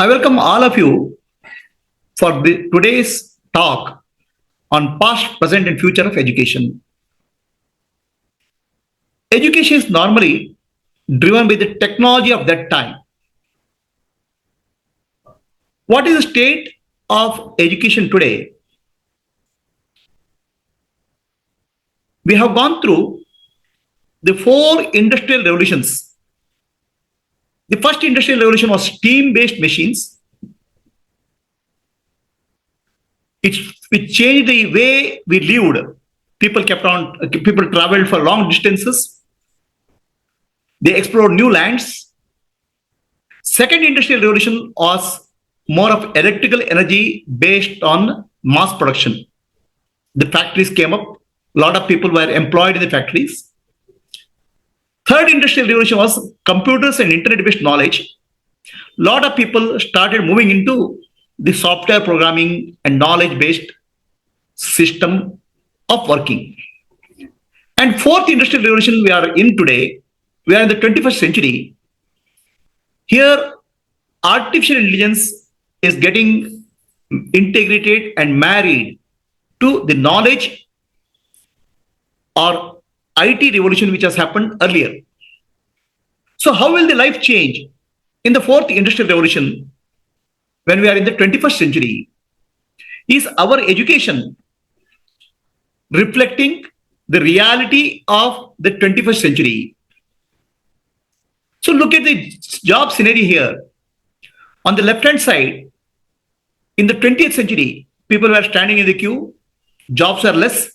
I welcome all of you for today's talk on past, present, and future of education. Education is normally driven by the technology of that time. What is the state of education today? We have gone through the 4 industrial revolutions. The first industrial revolution was steam-based machines. It changed the way we lived. People traveled for long distances. They explored new lands. Second industrial revolution was more of electrical energy based on mass production. The factories came up. A lot of people were employed in the factories. Third industrial revolution was computers and internet-based knowledge. A lot of people started moving into the software programming and knowledge-based system of working. And fourth industrial revolution we are in today, we are in the 21st century. Here, artificial intelligence is getting integrated and married to the knowledge or IT revolution which has happened earlier. So how will the life change in the fourth industrial revolution when we are in the 21st century? Is our education reflecting the reality of the 21st century? So look at the job scenario here. On the left-hand side, in the 20th century, people were standing in the queue, jobs were less,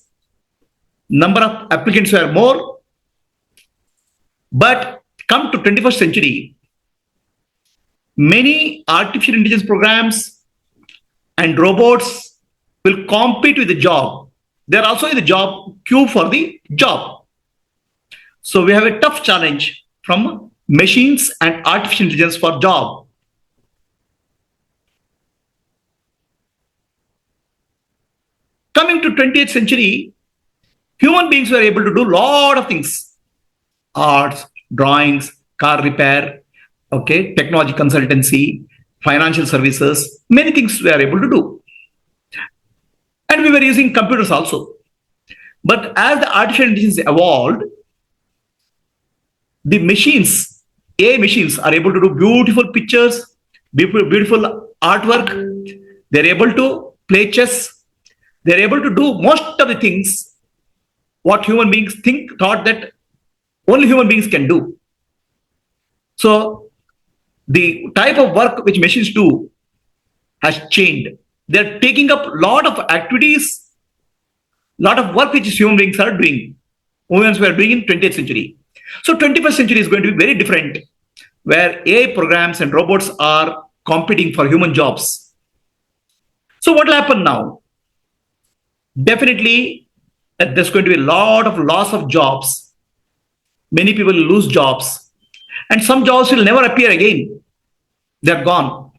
number of applicants were more. But come to 21st century, many artificial intelligence programs and robots will compete with the job. They're also in the job queue for the job. So we have a tough challenge from machines and artificial intelligence for job. Coming to 20th century, human beings were able to do a lot of things. Arts, drawings, car repair, technology consultancy, financial services, many things we are able to do. And we were using computers also. But as the artificial intelligence evolved, the machines, AI machines, are able to do beautiful pictures, beautiful artwork. They're able to play chess. They're able to do most of the things what human beings thought that only human beings can do. So the type of work which machines do has changed. They're taking up a lot of activities, a lot of work which human beings are doing. Humans were doing in 20th century. So 21st century is going to be very different, where AI programs and robots are competing for human jobs. So what will happen now? Definitely, there's going to be a lot of loss of jobs. Many people will lose jobs. And some jobs will never appear again. They're gone.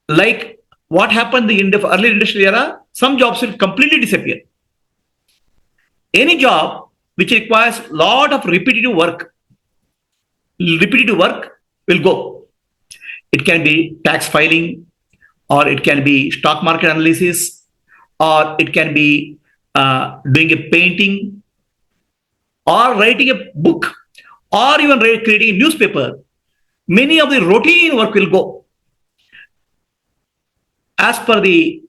Like what happened in the early industrial era, some jobs will completely disappear. Any job which requires a lot of repetitive work will go. It can be tax filing, or it can be stock market analysis, or it can be doing a painting, or writing a book, or even creating a newspaper. Many of the routine work will go. As per the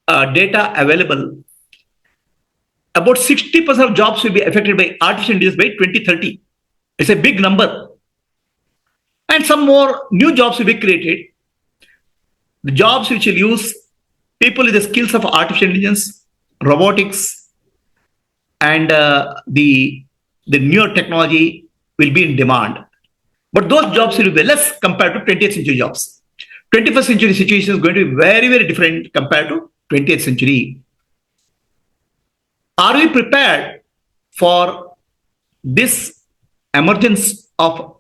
data available, about 60% of jobs will be affected by artificial intelligence by 2030. It's a big number. And some more new jobs will be created. The jobs which will use people with the skills of artificial intelligence, robotics, and the newer technology will be in demand. But those jobs will be less compared to 20th century jobs. 21st century situation is going to be very, very different compared to 20th century. Are we prepared for this emergence of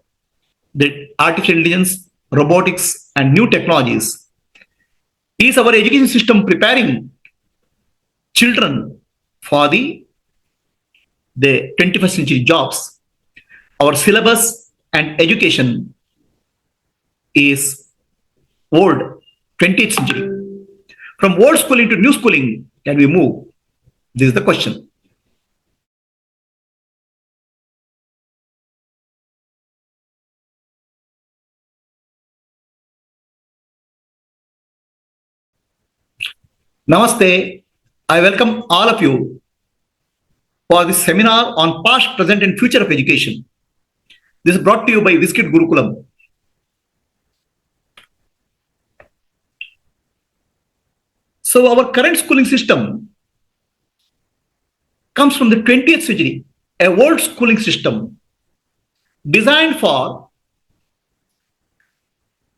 the artificial intelligence, robotics, and new technologies? Is our education system preparing children for the 21st century jobs? Our syllabus and education is old, 20th century. From old schooling to new schooling, can we move? This is the question. Namaste. I welcome all of you for this seminar on past, present, and future of education. This is brought to you by Vichara Gurukulam. So our current schooling system comes from the 20th century, a old schooling system designed for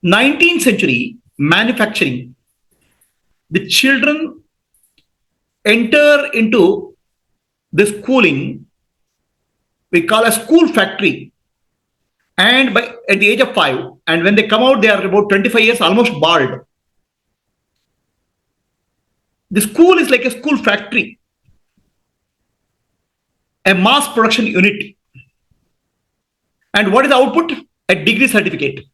19th century manufacturing. The children enter into the schooling we call a school factory, and at the age of 5, and when they come out, they are about 25 years, almost bald. The school is like a school factory, a mass production unit. And what is the output? A degree certificate.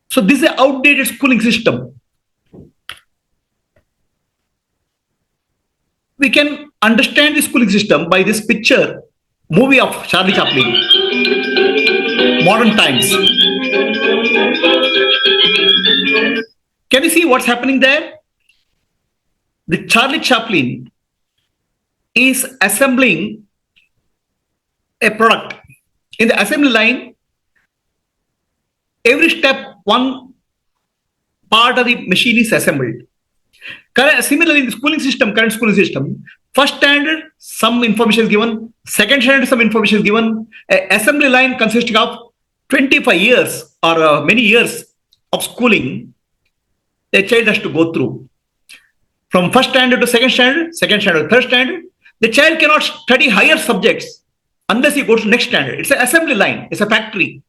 So this is an outdated schooling system. We can understand the schooling system by this picture, movie of Charlie Chaplin, Modern Times. Can you see what's happening there? The Charlie Chaplin is assembling a product. In the assembly line, every step, one part of the machine is assembled. Similarly, in the schooling system, current schooling system, first standard, some information is given. Second standard, some information is given. An assembly line consisting of 25 years or many years of schooling, a child has to go through. From first standard to second standard to third standard, the child cannot study higher subjects unless he goes to next standard. It's an assembly line. It's a factory.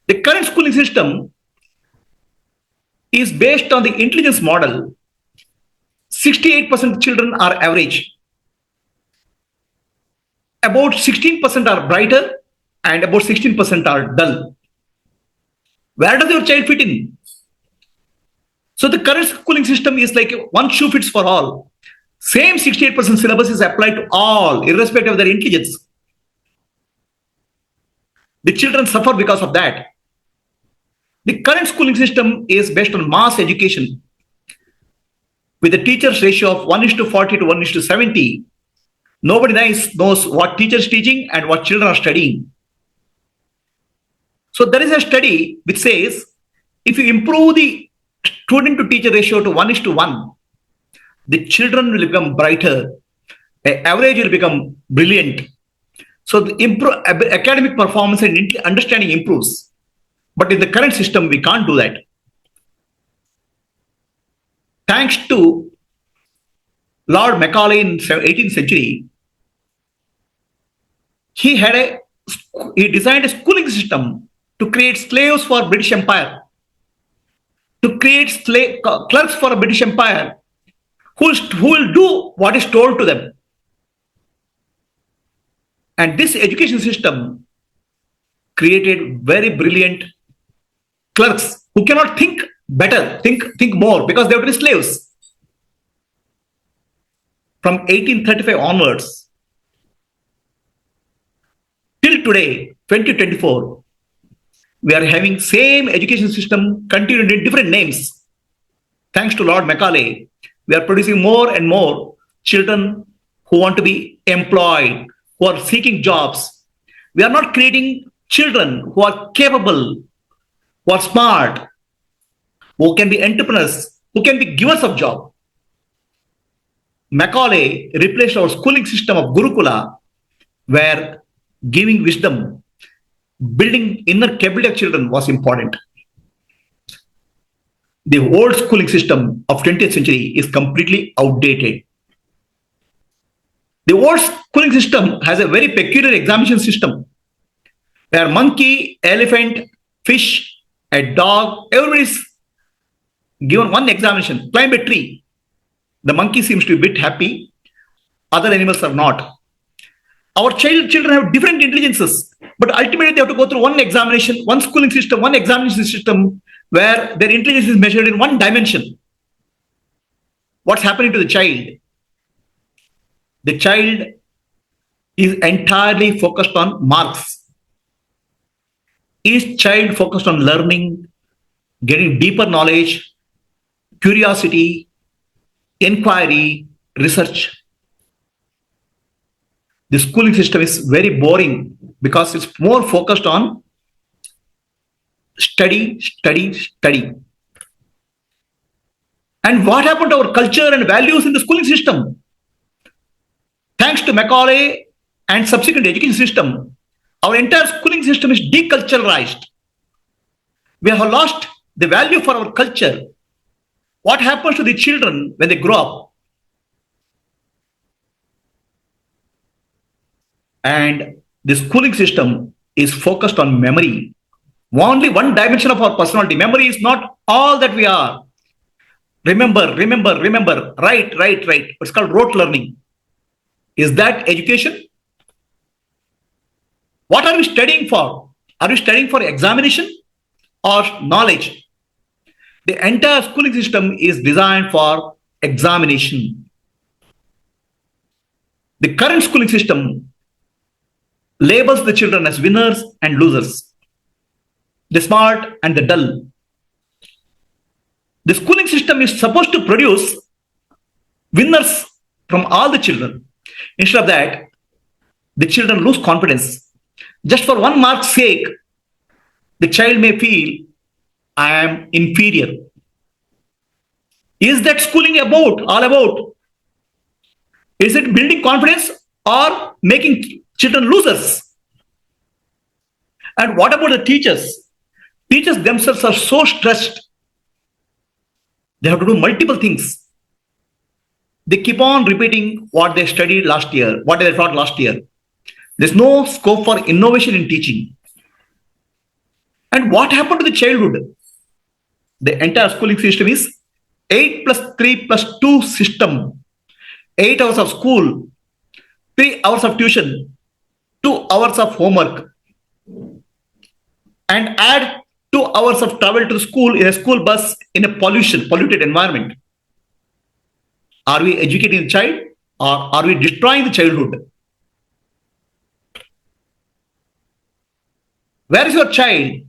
The current schooling system is based on the intelligence model. 68% children are average. About 16% are brighter and about 16% are dull. Where does your child fit in? So the current schooling system is like one shoe fits for all. Same 68% syllabus is applied to all, irrespective of their intelligence. The children suffer because of that. The current schooling system is based on mass education with a teacher's ratio of 1:40 to 1:70. Nobody knows what teacher is teaching and what children are studying. So there is a study which says if you improve the student to teacher ratio to 1:1, the children will become brighter, the average will become brilliant. So the academic performance and understanding improves. But in the current system, we can't do that. Thanks to Lord Macaulay in 18th century, he designed a schooling system to create slaves for British Empire, to create clerks for a British Empire who will do what is told to them. And this education system created very brilliant clerks who cannot think better, think more, because they have to be slaves. From 1835 onwards, till today, 2024, we are having same education system continued in different names. Thanks to Lord Macaulay, we are producing more and more children who want to be employed, who are seeking jobs. We are not creating children who are capable, who are smart, who can be entrepreneurs, who can be givers of job. Macaulay replaced our schooling system of Gurukula, where giving wisdom, building inner capability of children was important. The old schooling system of 20th century is completely outdated. The old schooling system has a very peculiar examination system, where monkey, elephant, fish, a dog, everybody is given one examination. Climb a tree. The monkey seems to be a bit happy. Other animals are not. Our children have different intelligences. But ultimately, they have to go through one examination, one schooling system, one examination system where their intelligence is measured in one dimension. What's happening to the child? The child is entirely focused on marks. Is child focused on learning, getting deeper knowledge, curiosity, inquiry, research? The schooling system is very boring because it's more focused on study, study, study. And what happened to our culture and values in the schooling system? Thanks to Macaulay and subsequent education system, our entire schooling system is deculturalized. We have lost the value for our culture. What happens to the children when they grow up? And the schooling system is focused on memory. Only one dimension of our personality. Memory is not all that we are. Remember, remember, remember. Right. It's called rote learning. Is that education? What are we studying for? Are we studying for examination or knowledge? The entire schooling system is designed for examination. The current schooling system labels the children as winners and losers, the smart and the dull. The schooling system is supposed to produce winners from all the children. Instead of that, the children lose confidence. Just for one mark's sake, the child may feel, I am inferior. Is that schooling all about? Is it building confidence or making children losers? And what about the teachers? Teachers themselves are so stressed. They have to do multiple things. They keep on repeating what they studied last year, what they taught last year. There's no scope for innovation in teaching. And what happened to the childhood? The entire schooling system is 8 plus 3 plus 2 system. 8 hours of school, 3 hours of tuition, 2 hours of homework, and add 2 hours of travel to the school in a school bus in a polluted environment. Are we educating the child or are we destroying the childhood? Where is your child?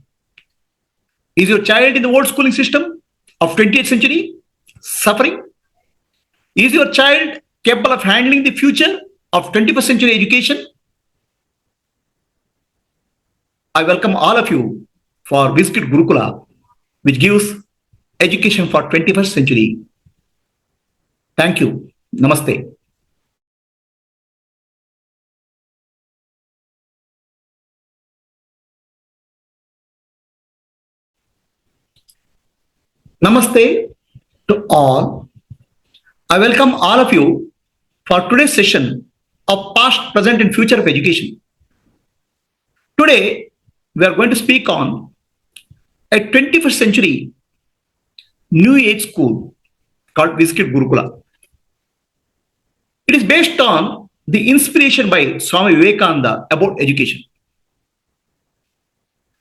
Is your child in the old schooling system of 20th century suffering? Is your child capable of handling the future of 21st century education? I welcome all of you for Visit Gurukula, which gives education for 21st century. Thank you. Namaste. Namaste to all. I welcome all of you for today's session of past, present, and future of education. Today, we are going to speak on a 21st century New Age school called Visit Gurukula. It is based on the inspiration by Swami Vivekananda about education.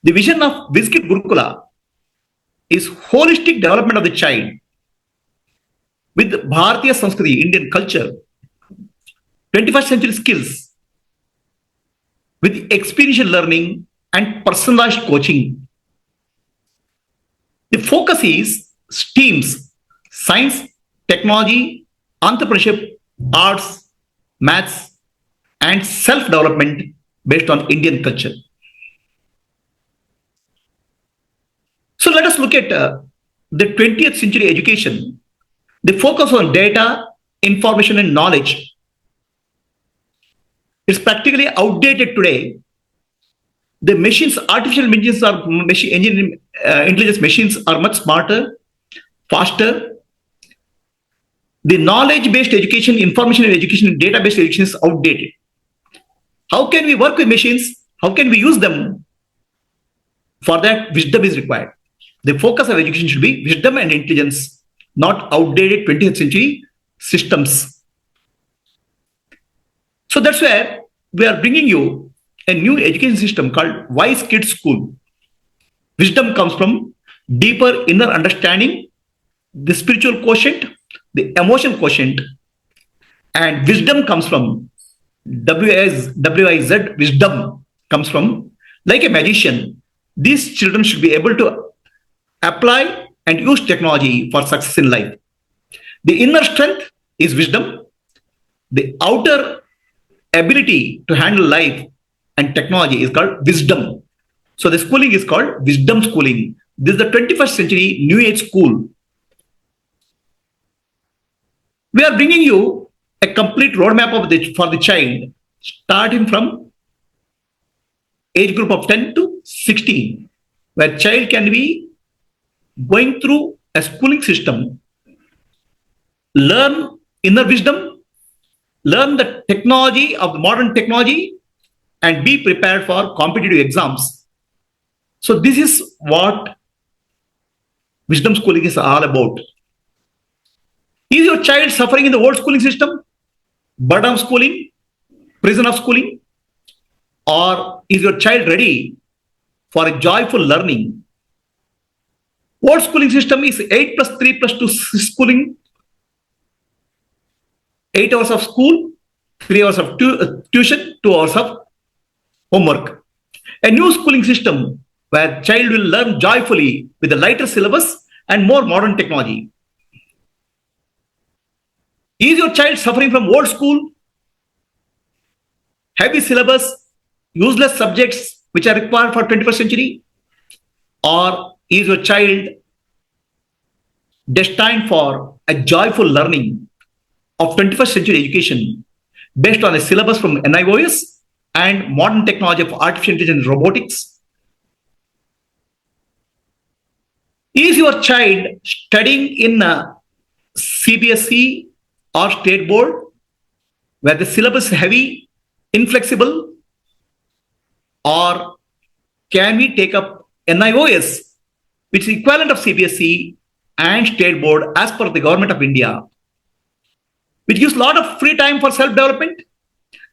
The vision of Visit Gurukula is holistic development of the child with Bharatiya Sanskriti, Indian culture, 21st century skills, with experiential learning and personalized coaching. The focus is STEAMs, science, technology, entrepreneurship, arts, maths, and self-development based on Indian culture. So let us look at the 20th century education. The focus on data, information, and knowledge. It's practically outdated today. The machines, artificial intelligence intelligence machines are much smarter, faster. The knowledge-based education, information and education, data-based education is outdated. How can we work with machines? How can we use them? For that, wisdom is required. The focus of education should be wisdom and intelligence, not outdated 20th century systems. So that's where we are bringing you a new education system called Wise Kids School. Wisdom comes from deeper inner understanding, the spiritual quotient, the emotional quotient, and wisdom comes from WIZ, wisdom comes from like a magician. These children should be able to apply and use technology for success in life. The inner strength is wisdom. The outer ability to handle life and technology is called wisdom. So the schooling is called wisdom schooling. This is the 21st century New Age school. We are bringing you a complete roadmap for the child, starting from age group of 10 to 16, where child can be going through a schooling system, learn inner wisdom, learn the technology of the modern technology, and be prepared for competitive exams. So this is what wisdom schooling is all about. Is your child suffering in the old schooling system, burden of schooling, prison of schooling, or is your child ready for a joyful learning? Old schooling system is 8 plus 3 plus 2 schooling, 8 hours of school, 3 hours of tuition, 2 hours of homework. A new schooling system where child will learn joyfully with a lighter syllabus and more modern technology. Is your child suffering from old school, heavy syllabus, useless subjects which are required for 21st century? Or is your child destined for a joyful learning of 21st century education based on a syllabus from NIOS and modern technology of artificial intelligence and robotics? Is your child studying in CBSE or state board where the syllabus is heavy, inflexible, or can we take up NIOS, which is equivalent of CBSE and state board as per the government of India, which gives a lot of free time for self-development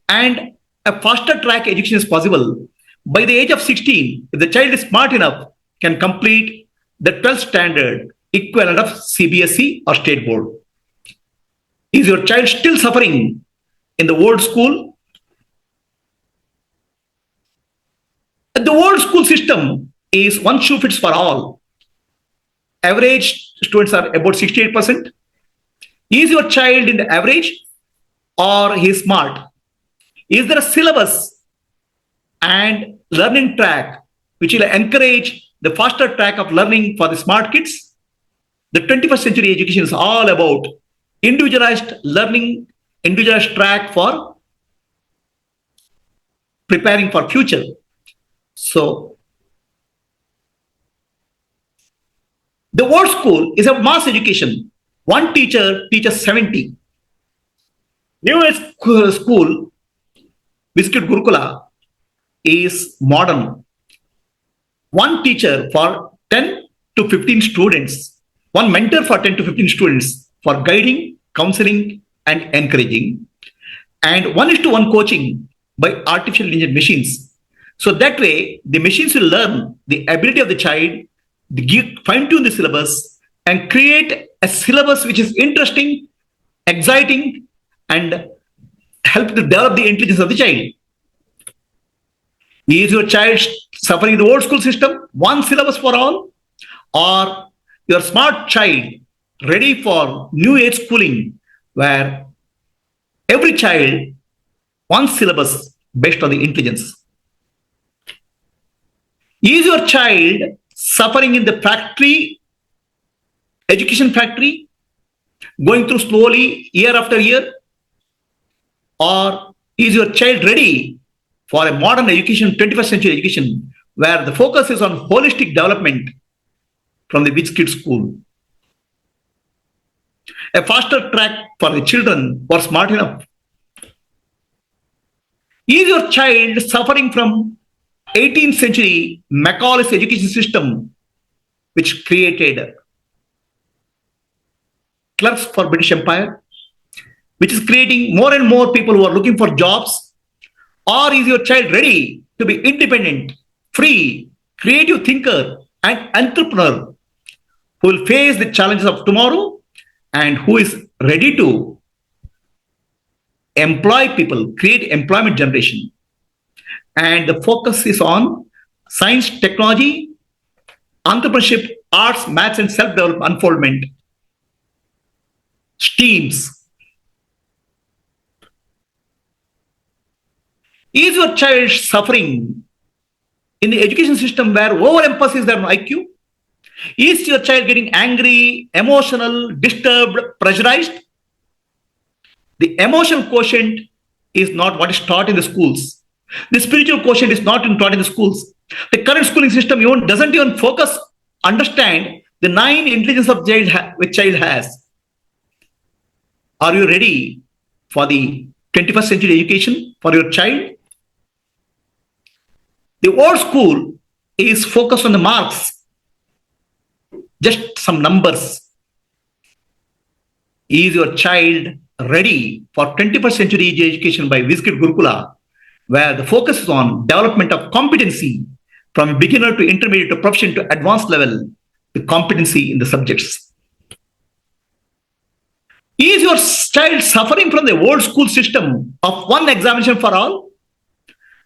and a faster track education is possible. By the age of 16, if the child is smart enough, can complete the 12th standard equivalent of CBSE or state board. Is your child still suffering in the old school? The old school system is one shoe fits for all. Average students are about 68%. Is your child in the average or he is smart? Is there a syllabus and learning track which will encourage the faster track of learning for the smart kids? The 21st century education is all about individualized learning, individualized track for preparing for future. So the old school is a mass education. One teacher teaches 70. New age school, Biscuit Gurukula, is modern. One teacher for 10 to 15 students, one mentor for 10 to 15 students for guiding, counseling, and encouraging, and 1:1 coaching by artificial intelligence machines. So that way, the machines will learn the ability of the child, fine-tune the syllabus, and create a syllabus which is interesting, exciting, and help to develop the intelligence of the child. Is your child suffering in the old school system, one syllabus for all, or your smart child ready for new age schooling where every child one syllabus based on the intelligence? Is your child suffering in the factory, education factory, going through slowly year after year? Or is your child ready for a modern education, 21st century education, where the focus is on holistic development from the Wise Kids School? A faster track for the children who are smart enough. Is your child suffering from 18th century Macaulay's education system, which created clerks for British Empire, which is creating more and more people who are looking for jobs? Or is your child ready to be independent, free, creative thinker, and entrepreneur who will face the challenges of tomorrow and who is ready to employ people, create employment generation. And the focus is on science, technology, entrepreneurship, arts, maths, and self-development unfoldment streams. Is your child suffering in the education system where overemphasis is on IQ? Is your child getting angry, emotional, disturbed, pressurized? The emotional quotient is not what is taught in the schools. The spiritual quotient is not taught in the schools. The current schooling system doesn't even focus, understand the 9 intelligence of which child has. Are you ready for the 21st century education for your child? The old school is focused on the marks, just some numbers. Is your child ready for 21st century education by Vichara Gurukula, where the focus is on development of competency from beginner to intermediate to proficient to advanced level, the competency in the subjects? Is your child suffering from the old school system of one examination for all?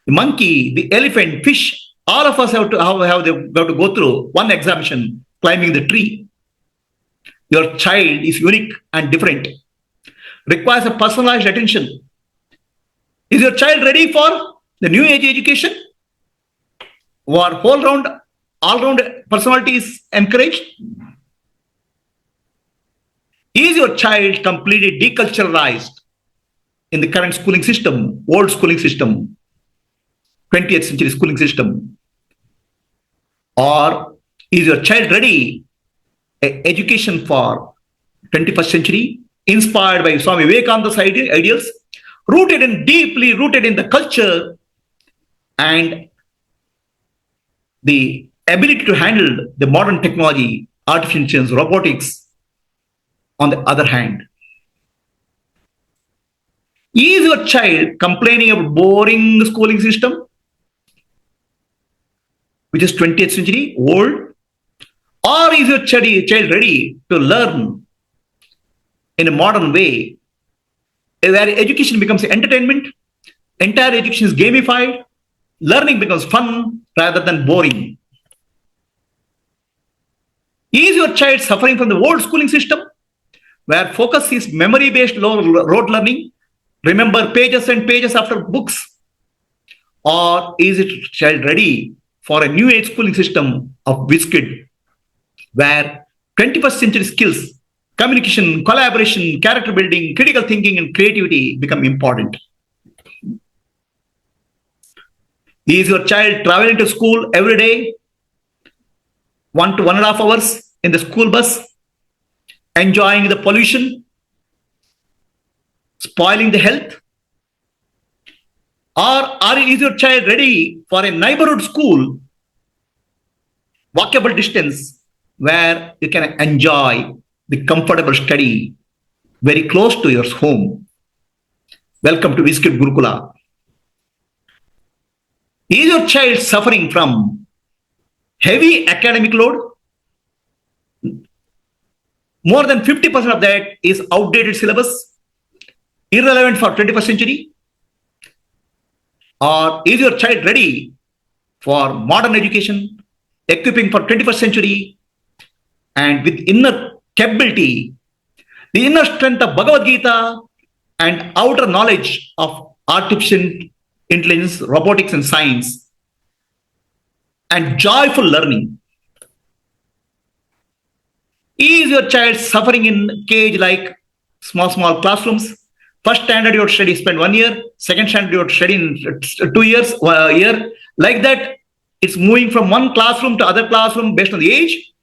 The monkey, the elephant, fish, all of us have to go through one examination, climbing the tree. Your child is unique and different, requires a personalized attention. Is your child ready for the new age education? Or all-round personality is encouraged? Is your child completely deculturalized in the current schooling system, old schooling system, 20th century schooling system? Or is your child ready education for 21st century, inspired by Swami Vivekananda's ideals, deeply rooted in the culture and the ability to handle the modern technology, artificial intelligence, robotics, on the other hand? Is your child complaining about boring schooling system, which is 20th century, old? Or is your child ready to learn in a modern way, where education becomes entertainment, entire education is gamified, learning becomes fun rather than boring? Is your child suffering from the old schooling system, where focus is memory-based rote learning, remember pages and pages after books? Or is it child ready for a new age schooling system of WizKid, where 21st century skills, communication, collaboration, character building, critical thinking, and creativity become important? Is your child traveling to school every day, 1 to 1.5 hours in the school bus, enjoying the pollution, spoiling the health? Or is your child ready for a neighborhood school, walkable distance, where you can enjoy the comfortable study very close to your home? Welcome to Vichara Gurukula. Is your child suffering from heavy academic load? More than 50% of that is outdated syllabus, irrelevant for 21st century? Or is your child ready for modern education, equipping for 21st century, and with inner capability, the inner strength of Bhagavad Gita and outer knowledge of artificial intelligence, robotics, and science, and joyful learning? Is your child suffering in cage like small classrooms? First standard you would study, spend 1 year. Second standard you would study in 2 years, a year. Like that, it's moving from one classroom to other classroom based on the age?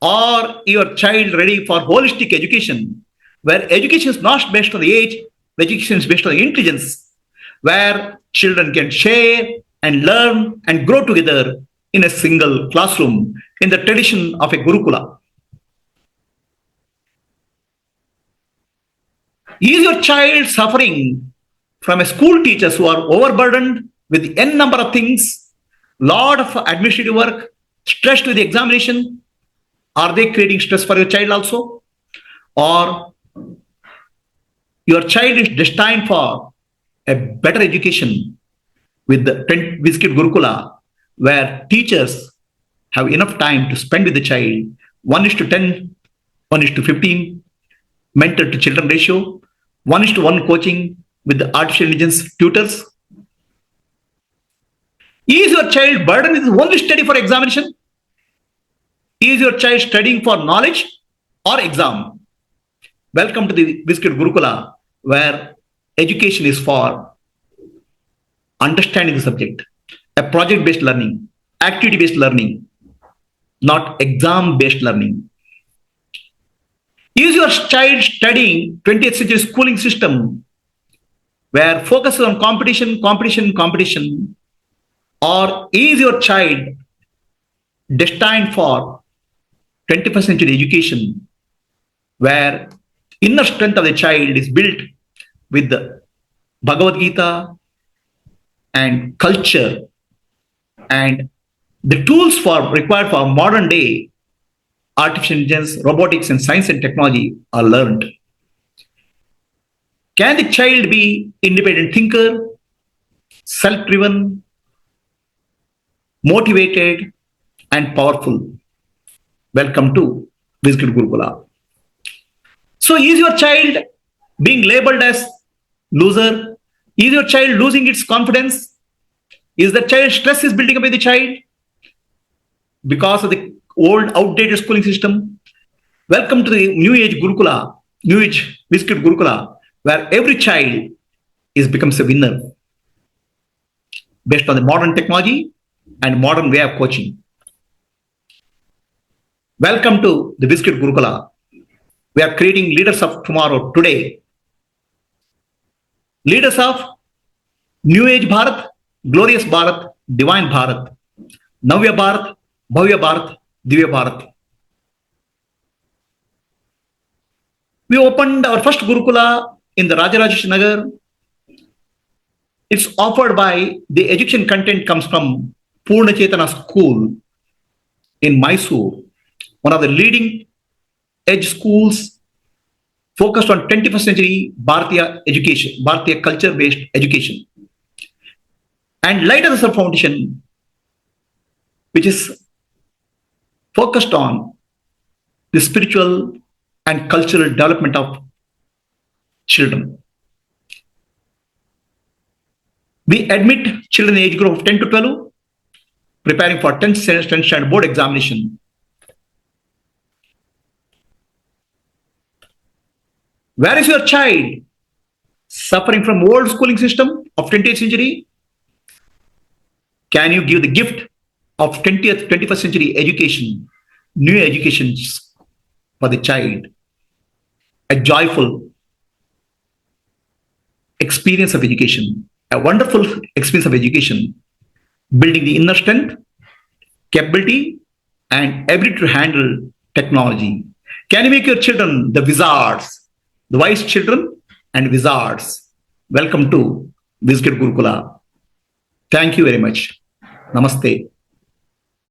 Or your child ready for holistic education, where education is not based on the age, education is based on the intelligence, where children can share and learn and grow together in a single classroom in the tradition of a Gurukula? Is your child suffering from a school teachers who are overburdened with n number of things, lot of administrative work, stress with the examination. Are they creating stress for your child also? Or your child is destined for a better education with the Visit Gurukula, where teachers have enough time to spend with the child, 1:10, 1:15, mentor to children ratio, 1:1 coaching with the artificial intelligence tutors. Is your child burdened with only study for examination? Is your child studying for knowledge or exam? Welcome to the Visit Gurukula, where education is for understanding the subject, a project-based learning, activity-based learning, not exam-based learning. Is your child studying 20th century schooling system where focus is on competition, competition, competition? Or is your child destined for 21st century education where inner strength of the child is built with the Bhagavad Gita and culture and the tools required for modern day artificial intelligence, robotics, and science and technology are learned? Can the child be independent thinker, self-driven, motivated, and powerful? Welcome to Visit Gurukula. So is your child being labeled as loser? Is your child losing its confidence? Is the child stress is building up in the child because of the old outdated schooling system? Welcome to the new age Gurukula, new age Visit Gurukula, where every child becomes a winner based on the modern technology and modern way of coaching. Welcome to the Visit Gurukula. We are creating leaders of tomorrow today. Leaders of New Age Bharat, Glorious Bharat, Divine Bharat, Navya Bharat, Bhavya Bharat, Divya Bharat. We opened our first Gurukula in the Rajarajesh Nagar. It's offered by the education content comes from Purna Chetana School in Mysore, one of the leading edge schools focused on 21st century Bharatiya education, Bharatiya culture-based education. And Light-of-Self Foundation, which is focused on the spiritual and cultural development of children. We admit children age group of 10 to 12, preparing for 10th standard board examination. Where is your child suffering from old schooling system of 20th century? Can you give the gift of 21st century education, new education for the child, a joyful experience of education, a wonderful experience of education, building the inner strength, capability, and ability to handle technology? Can you make your children the wizards, the wise children and wizards? Welcome to Visit Gurukula. Thank you very much. Namaste.